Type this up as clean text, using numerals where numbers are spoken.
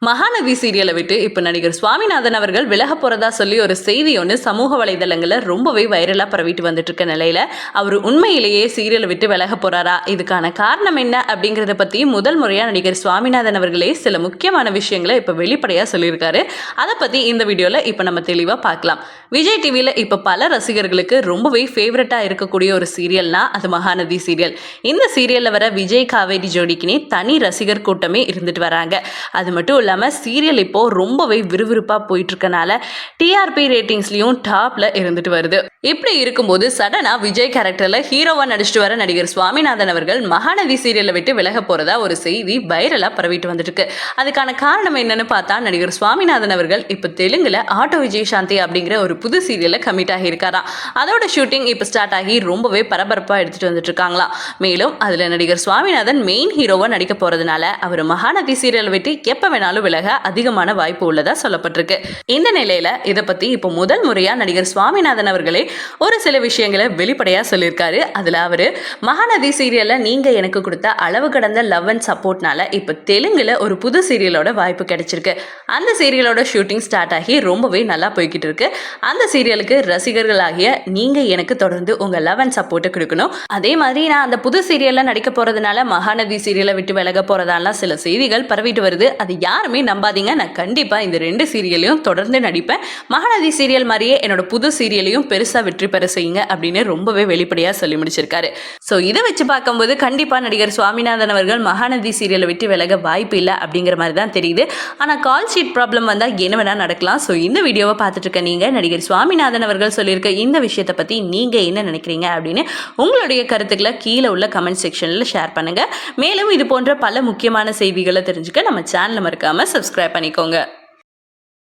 மகாநதி சீரியலை விட்டு இப்போ நடிகர் சுவாமிநாதன் அவர்கள் விலக போறதா சொல்லி ஒரு செய்தி ஒன்று சமூக வலைதளங்களில் ரொம்பவே வைரலாக பரவிட்டு வந்துட்டு இருக்க நிலையில அவர் உண்மையிலேயே சீரியலை விட்டு விலக போறாரா, இதுக்கான காரணம் என்ன அப்படிங்கிறத பத்தி முதல் முறையா நடிகர் சுவாமிநாதன் அவர்களே சில முக்கியமான விஷயங்களை இப்போ வெளிப்படையா சொல்லியிருக்காரு. அதை பத்தி இந்த வீடியோல இப்போ நம்ம தெளிவா பார்க்கலாம். விஜய் டிவியில இப்போ பல ரசிகர்களுக்கு ரொம்பவே ஃபேவரட்டா இருக்கக்கூடிய ஒரு சீரியல்னா அது மகாநதி சீரியல். இந்த சீரியல்ல வர விஜய் காவேரி ஜோடிக்குனே தனி ரசிகர் கூட்டமே இருந்துட்டு வராங்க. அது மட்டும் இல்லாமல் சீரியல் இப்போ ரொம்பவே விறுவிறுப்பாக போயிட்டு இருக்கனால டிஆர்பி ரேட்டிங்ஸ்லையும் டாப்ல இருந்துட்டு வருது. இப்படி இருக்கும்போது சடனா விஜய் கேரக்டர்ல ஹீரோவா நடிச்சிட்டு வர நடிகர் சுவாமிநாதன் அவர்கள் மகாநதி சீரியலை விட்டு விலக போறதா ஒரு செய்தி வைரலா பரவிட்டு வந்துட்டு இருக்கு. அதுக்கான காரணம் என்னன்னு பார்த்தா நடிகர் சுவாமிநாதன் அவர்கள் இப்போ தெலுங்குல ஆட்டோ விஜய் சாந்தி அப்படிங்கிற ஒரு புது சீரியல்ல கமிட் ஆகி இருக்காராம். அதோட ஷூட்டிங் இப்போ ஸ்டார்ட் ஆகி ரொம்பவே பரபரப்பா எடுத்துட்டு வந்துட்டு இருக்காங்களாம். மேலும் அதுல நடிகர் சுவாமிநாதன் மெயின் ஹீரோவா நடிக்க போறதுனால அவர் மகாநதி சீரியல் விட்டு எப்ப வேணாலும் விலக அதிகமான வாய்ப்பு உள்ளதா சொல்லப்பட்டிருக்கு. இந்த நிலையில இதை பத்தி இப்போ முதல் முறையா நடிகர் சுவாமிநாதன் அவர்களே ஒரு சில விஷயங்களை வெளிப்படையா சொல்லியிருக்காரு. அதுல அவரு மகாநதி சீரியல்ல நீங்க எனக்கு கொடுத்த அளவு கடந்த லவ் அண்ட் சப்போர்ட்னால இப்ப தெலுங்குல ஒரு புது சீரியலோட வாய்ப்பு கிடைச்சிருக்கு. அந்த சீரியலோட ஷூட்டிங் ஸ்டார்ட் ஆகி ரொம்பவே நல்லா போய்கிட்டு இருக்கு. அந்த சீரியலுக்கு ரசிகர்களாகிய நீங்க எனக்கு தொடர்ந்து உங்க லவ் அண்ட் சப்போர்ட் கொடுக்கணும். அதே மாதிரி நான் அந்த புது சீரியல்ல நடிக்க போறதுனால மகாநதி சீரியலை விட்டு விலக போறதாலாம் சில செய்திகள் பரவிட்டு வருது. அது யாருமே நம்பாதீங்க. நான் கண்டிப்பா இந்த 2 சீரியலையும் தொடர்ந்து நடிப்பேன். மகாநதி சீரியல் மாதிரியே என்னோட புது சீரியலையும் பெருசா வெற்றி பெற செய்யுங்க அப்படின்னு ரொம்பவே வெளிப்படையா சொல்லி முடிச்சிருக்காரு. ஸோ இதை வச்சு பார்க்கும்போது கண்டிப்பா நடிகர் சுவாமிநாதன் அவர்கள் மகாநதி சீரியலை விட்டு விலக வாய்ப்பு இல்லை அப்படிங்கிற மாதிரி தான் தெரியுது. ஆனா கால் ஷீட் ப்ராப்ளம் வந்தா என்ன வேணா நடக்கலாம். ஸோ இந்த வீடியோவை பார்த்துட்டு இருக்க நீங்க நடிகர் சுவாமிநாதன் அவர்கள் சொல்லியிருக்க இந்த விஷயத்தை பத்தி நீங்க என்ன நினைக்கிறீங்க அப்படின்னு உங்களுடைய கருத்துக்களை கீழே உள்ள கமெண்ட் செக்ஷன்ல ஷேர் பண்ணுங்க. மேலும் இது போன்ற பல முக்கியமான செய்திகளை தெரிஞ்சுக்க நம்ம சேனலை மறக்காம சப்ஸ்கிரைப் பண்ணிக்கோங்க.